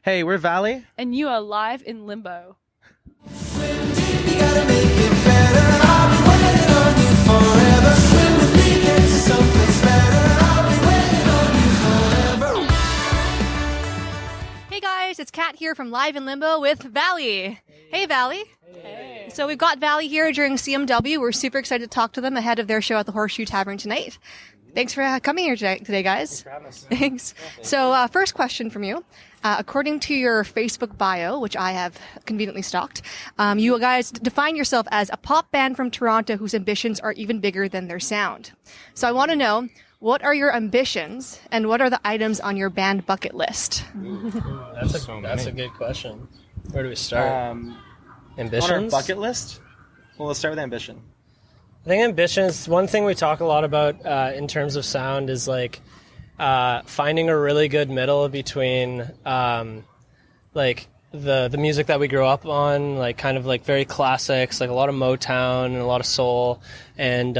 Hey, we're Valley. And you are live in Limbo. Swim deep, you gotta make it better. I'll be waiting on you forever. Swim with me, get to someplace better. I'll be waiting on you forever. Hey guys, it's Kat here from Live in Limbo with Valley. Hey Valley. Hey. So we've got Valley here during CMW. We're super excited to talk to them ahead of their show at the Horseshoe Tavern tonight. Thanks for coming here today, guys. Thanks for having us. Thanks. So first question from you. According to your Facebook bio, which I have conveniently stalked, you guys define yourself as a pop band from Toronto whose ambitions are even bigger than their sound. So I want to know, what are your ambitions and what are the items on your band bucket list? That's a good question. Where do we start? Ambitions? On our bucket list? Well, let's start with ambition. I think ambitions, one thing we talk a lot about in terms of sound is like finding a really good middle between like the music that we grew up on, like kind of like very classics, like a lot of Motown and a lot of soul and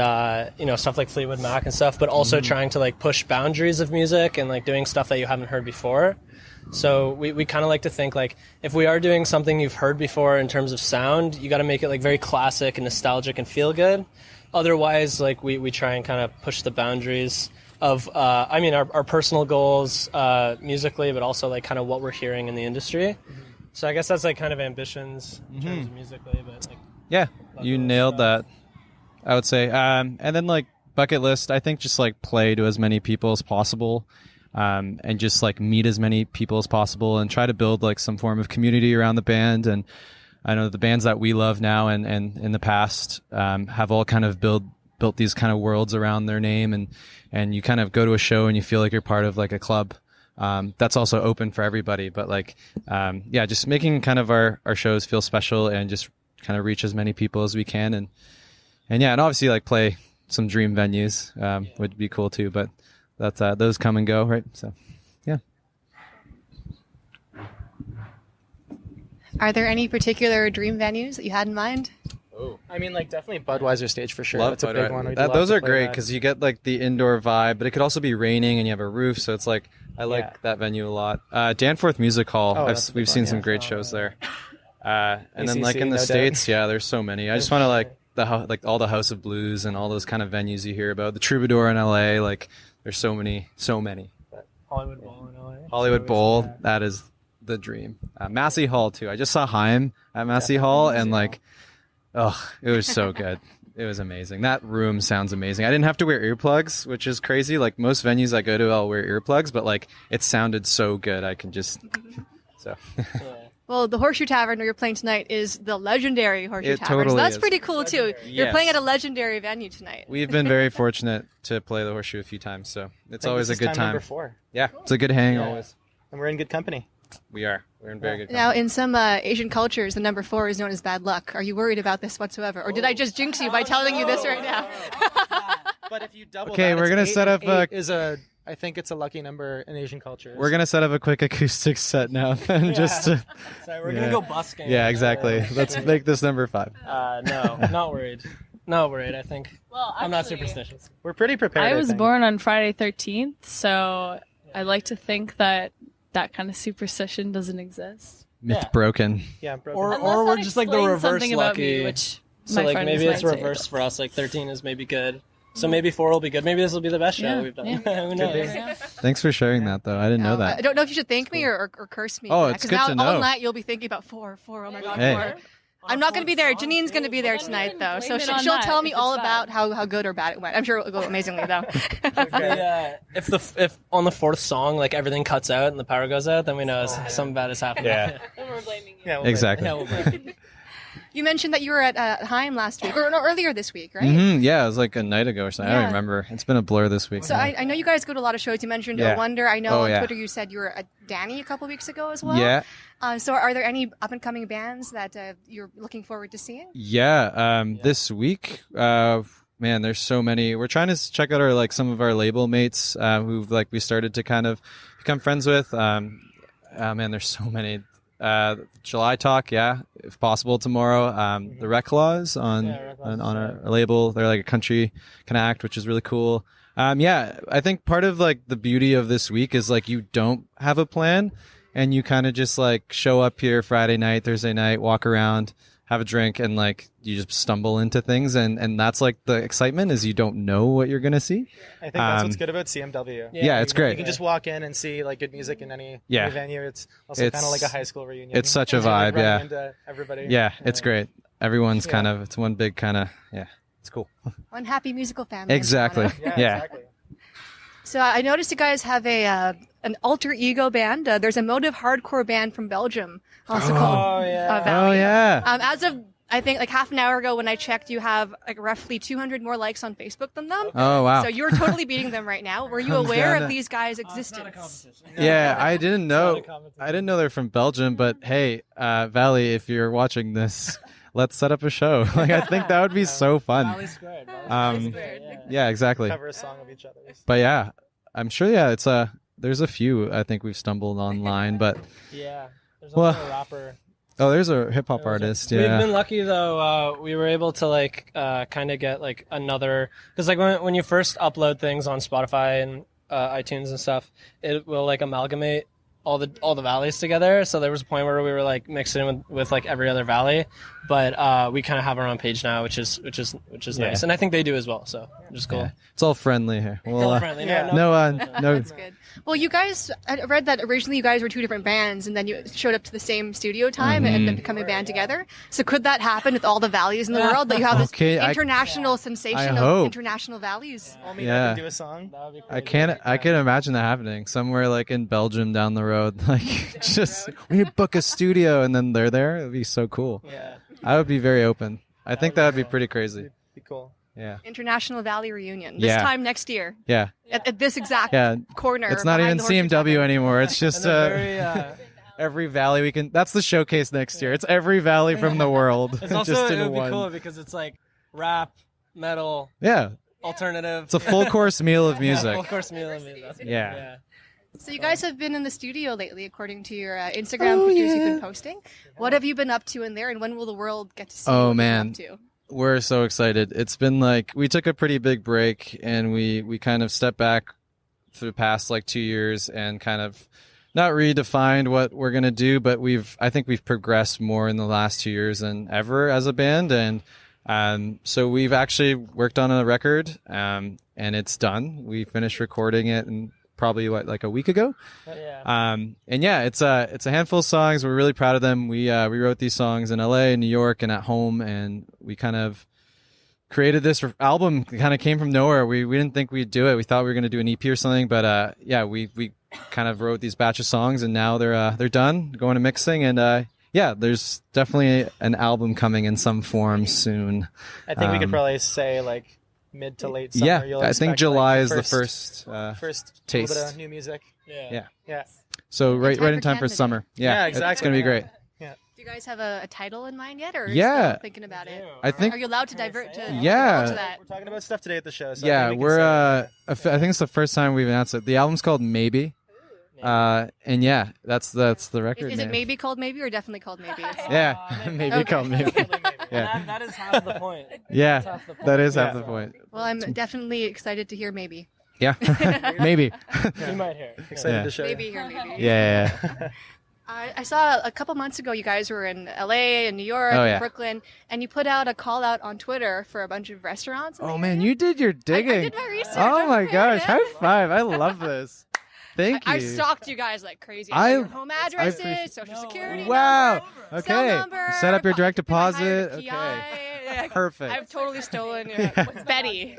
stuff like Fleetwood Mac and stuff, but also trying to like push boundaries of music and like doing stuff that you haven't heard before. So we kind of like to think like if we are doing something you've heard before in terms of sound, you got to make it like very classic and nostalgic and feel good. Otherwise, like we try and kind of push the boundaries of our personal goals musically, but also like kind of what we're hearing in the industry. So I guess that's like kind of ambitions in terms of musically, but like yeah, you nailed that, I would say. And then like bucket list, I think just like play to as many people as possible. And just like meet as many people as possible and try to build like some form of community around the band. And I know the bands that we love now and in the past have all kind of built these kind of worlds around their name, and you kind of go to a show and you feel like you're part of like a club that's also open for everybody. But like just making kind of our shows feel special and just kind of reach as many people as we can, and obviously like play some dream venues would be cool too, but that's those come and go, right? So yeah. Are there any particular dream venues that you had in mind? I mean, like definitely Budweiser stage for sure. Love That's a big one. Those are great because you get like the indoor vibe, but it could also be raining and you have a roof, so it's like I like that venue a lot. Danforth Music Hall, we've seen some great shows there. And then like in the States, there's so many. I just want to like all the House of Blues and all those kind of venues you hear about. The Troubadour in LA, like there's so many. But Hollywood Bowl in LA. Hollywood Bowl, that is the dream. Massey Hall too. I just saw Haim at Massey Hall and like, it was so good. It was amazing. That room sounds amazing. I didn't have to wear earplugs, which is crazy. Like most venues I go to, I'll wear earplugs, but like it sounded so good. I can just, so. Well, the Horseshoe Tavern where you're playing tonight is the legendary Horseshoe Tavern. Totally so that's is. pretty cool too. You're playing at a legendary venue tonight. We've been very fortunate to play the Horseshoe a few times, so it's always a good time. Number 4. Yeah, it's a good hang always. And we're in good company. We are. We're in very good company. Now, in some Asian cultures, the number 4 is known as bad luck. Are you worried about this whatsoever? Or did I just jinx you by telling you this right now? But if you double Okay, we're going to set up I think it's a lucky number in Asian culture. We're going to set up a quick acoustic set now. Just to, Sorry, we're going to go busking. Yeah, exactly. Let's make this number 5. No, not worried. Not worried, I think. Well, I'm not superstitious. We're pretty prepared. I was born on Friday 13th, so I like to think that kind of superstition doesn't exist. Myth broken. Yeah, broken. Or we're just like the reverse something about lucky. me, which So my like friends maybe it's might say, reversed but- for us. Like 13 is maybe good. So maybe 4 will be good. Maybe this will be the best show we've done. Yeah. Who knows? Yeah. Thanks for sharing that, though. I didn't know that. I don't know if you should thank me or curse me. Oh, it's good now, to know. all night you'll be thinking about 4. Oh my God, Hey. 4. I'm not going to be there. Janine's going to be there tonight, though. So blame it on she'll that tell me if all it's about how good or bad it went. I'm sure it'll go amazingly, though. If on the 4th song like everything cuts out and the power goes out, then we know something bad has happened. Yeah. And we're blaming you. Yeah, we'll Exactly. Yeah, we'll blame. You mentioned that you were at Haim last week, or no, earlier this week, right? Yeah, it was like a night ago or something. I Yeah. don't remember. It's been a blur this week. So I know you guys go to a lot of shows. You mentioned Yeah. A Wonder. I know Oh, on yeah. Twitter you said you were at Danny a couple weeks ago as well. Yeah. So are there any up-and-coming bands that you're looking forward to seeing? Yeah. This week, man, there's so many. We're trying to check out some of our label mates who've we started to kind of become friends with. Man, there's so many. July Talk, if possible tomorrow. The Rec Laws on our label. They're like a country kind of act, which is really cool. I think part of the beauty of this week is you don't have a plan. and you kind of just like show up here Friday night, Thursday night, walk around, have a drink, and like you just stumble into things, and that's like the excitement is you don't know what you're gonna see. I think that's what's good about CMW. Yeah, it's great. You can just walk in and see like good music in any venue. It's also It's- kind of like a high school reunion. it's such a You're, like, vibe, running yeah. into everybody. Yeah, it's great. Everyone's kind of, it's one big kind of, it's cool. One happy musical family. in Exactly. Toronto. Yeah. Exactly. So I noticed you guys have an alter ego band. There's a motive hardcore band from Belgium, also called Valley. Oh yeah. As of I think like half an hour ago when I checked, you have like roughly 200 more likes on Facebook than them. Oh wow. So you're totally beating them right now. Were you I'm aware gonna- of these guys' existence? Yeah, I didn't know. I didn't know they're from Belgium, but hey, Valley, if you're watching this, let's set up a show. Like I think that would be so fun. Yeah, exactly. Cover a song of each other's. But yeah, I'm sure. Yeah, it's there's a few I think we've stumbled online, but Yeah. There's Well- also a rapper. oh, there's a hip hop artist. We've Yeah. been lucky though. We were able to like kind of get like another because like when you first upload things on Spotify and iTunes and stuff, it will like amalgamate all the valleys together. So there was a point where we were like mixing with like every other valley, but we kind of have our own page now, which is nice, and I think they do as well. So just cool. Yeah. It's all friendly here. Well, All friendly. yeah. no, no. That's good. Well, you guys, I read that originally you guys were two different bands, and then you showed up to the same studio time and then become a band together. So could that happen with all the valleys in the world? That you have this Okay, international sensation I of hope. international valleys? All me Yeah. I can do a song. That would be I crazy. can imagine that happening somewhere like in Belgium down the road. Like just we book a studio and then they're there. It'd be so cool. Yeah, I would be very open. I think that would be pretty crazy. be cool. Yeah. International Valley reunion this Yeah. time next year Yeah. at this exact Yeah. corner. It's not behind even the Horse CMW Tavern. anymore. It's just And they're very, every valley we can. That's the showcase next year. It's every valley from the world. it's also just it in would be one. cool because it's like rap, metal, Yeah. alternative. It's a full course meal of music. Full course meal. That's it. Yeah. So you guys have been in the studio lately, according to your Instagram pictures you've been posting. What have you been up to in there, and when will the world get to see Oh, what man. you're up to? We're so excited. It's been like we took a pretty big break and we kind of stepped back for the past like 2 years and kind of not redefined what we're gonna do, but I think we've progressed more in the last 2 years than ever as a band, and so we've actually worked on a record, and it's done. We finished recording it and probably like a week ago. Yeah. And yeah, it's a handful of songs. We're really proud of them. We wrote these songs in LA, New York, and at home, and we kind of created this album. It kind of came from nowhere. We didn't think we'd do it. We thought we were going to do an EP or something, but yeah, we kind of wrote these batch of songs, and now they're done, going to mixing, and yeah, there's definitely an album coming in some form soon. I think we could probably say like mid to late summer. Yeah, You'll I think expect, July like, is the first first taste. little bit of new music. Yeah. Yeah. So right time in for time for Canada. summer. Yeah, Yeah, exactly. It's gonna be great. Do you guys have a title in mind yet, or are you Yeah. still thinking about it? I think Are you allowed to divert to Yeah. divulge that? We're talking about stuff today at the show. So I yeah, think we can we're say I think it's the first time we've announced it. The album's called Maybe. And yeah, that's the record Is it name. maybe called maybe or definitely called maybe? Yeah, maybe Okay. called Maybe. Yeah. That is half the point. Yeah, half the point. that is half Yeah. the point. Well, I'm definitely excited to hear maybe. Yeah, maybe. You might hear. excited Yeah. to show Maybe you. hear maybe. Yeah. I saw a couple months ago you guys were in LA and New York Oh, and yeah. Brooklyn, and you put out a call out on Twitter for a bunch of restaurants. in the Oh man, area. you did your digging. I did my research. Oh I'm my prepared. gosh, high five! I love this. Thank you. I stalked you guys like crazy. I- Your home addresses, appreciate- social security Wow. number, cell Okay. number, Set up your direct if I hired deposit. a Okay. PI. Perfect. I've totally stolen with Betty.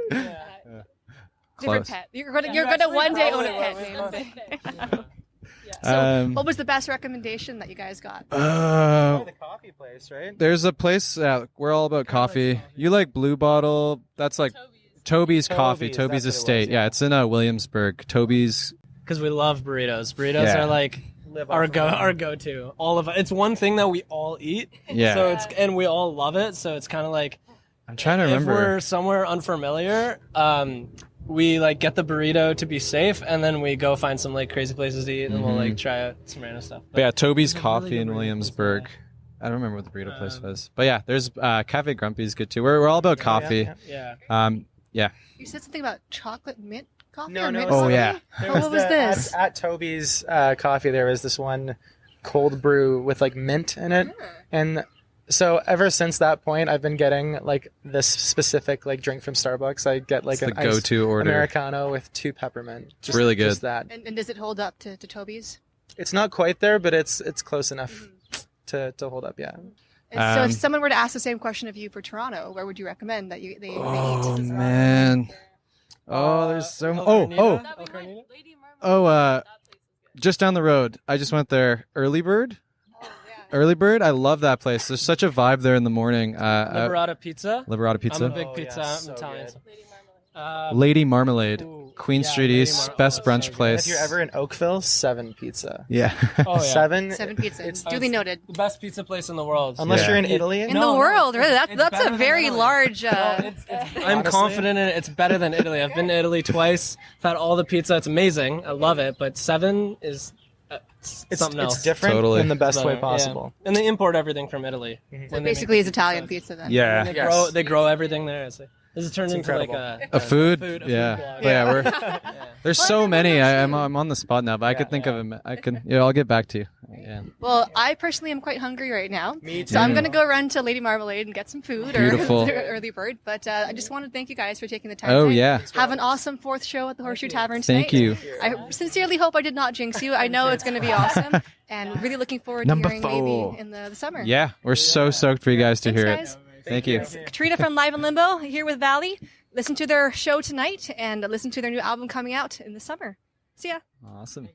Close. Different pet. You're gonna one day own a pet named. So, what was the best recommendation that you guys got? The coffee place, right? There's a place. We're all about coffee. You like Blue Bottle? That's like Toby's Coffee. Toby's, Toby's that's what it Estate. was, Yeah, yeah. it's in Williamsburg. Toby's. Because we love burritos. Burritos Yeah. are like Live our off of them. our go-to. All of it. It's one thing that we all eat. Yeah. So and we all love it. So it's kind of like I'm trying to if remember. we're somewhere unfamiliar, we like get the burrito to be safe, and then we go find some like crazy places to eat, and we'll like try out some random stuff. But yeah, Toby's There's a Coffee really in good burrito Williamsburg. place, I don't remember what the burrito place was, but yeah, there's Cafe Grumpy's good too. We're all about coffee. yeah. Yeah. You said something about chocolate mint coffee? No, or no, mint it's- Oh, coffee? yeah. There What was this? At Toby's coffee, there was this one cold brew with like mint in it, and so ever since that point, I've been getting like this specific like drink from Starbucks. I get like It's an the go-to order. Americano with 2 peppermint. Just, Really good. Just that. And does it hold up to Toby's? It's not quite there, but it's close enough to hold up. Yeah. And so if someone were to ask the same question of you for Toronto, where would you recommend that they Oh eat? man. Oh, there's so. Just down the road. I just went there. Early Bird. Early Bird. I love that place. There's such a vibe there in the morning. Liberata Pizza. Liberata Pizza. I'm a big pizza. yeah, I'm so Italian. good. Lady Marmalade. Queen yeah, Street Lady East. Mar- Best oh, brunch so good. place. If you're ever in Oakville, 7 Pizza. Yeah. Oh yeah. 7. 7 pizza. It's Duly noted. The best pizza place in the world. Unless Yeah. you're in Italy. In No, the world, really? it's That's better a than very Italy. large. I'm Honestly? confident in it. It's better than Italy. I've been to Italy twice. I've had all the pizza. It's amazing. I love it. But 7 is something else. It's different Totally. in the best way Yeah. possible. And they import everything from Italy. So basically, is Italian pizza then. Yeah. They grow everything there. This has turned into incredible. like A food. food Yeah. blog. But yeah. There's so many. I'm on the spot now, but I could think of them. I can. Yeah. I'll get back to you. Yeah. Well, I personally am quite hungry right now. Me So I'm too. going to go run to Lady Marmalade and get some food Beautiful. or Early Bird. But I just want to thank you guys for taking the time. Oh tonight. yeah. Have an awesome 4th show at the Horseshoe Tavern Thank tonight. you. I sincerely hope I did not jinx you. I know it's going to be awesome. And really looking forward Number to hearing 4. maybe in the summer. Yeah. We're so stoked for you guys to Thanks, hear guys. it. Thank you. Katrina from Live in Limbo here with Valley. Listen to their show tonight and listen to their new album coming out in the summer. See ya. Awesome.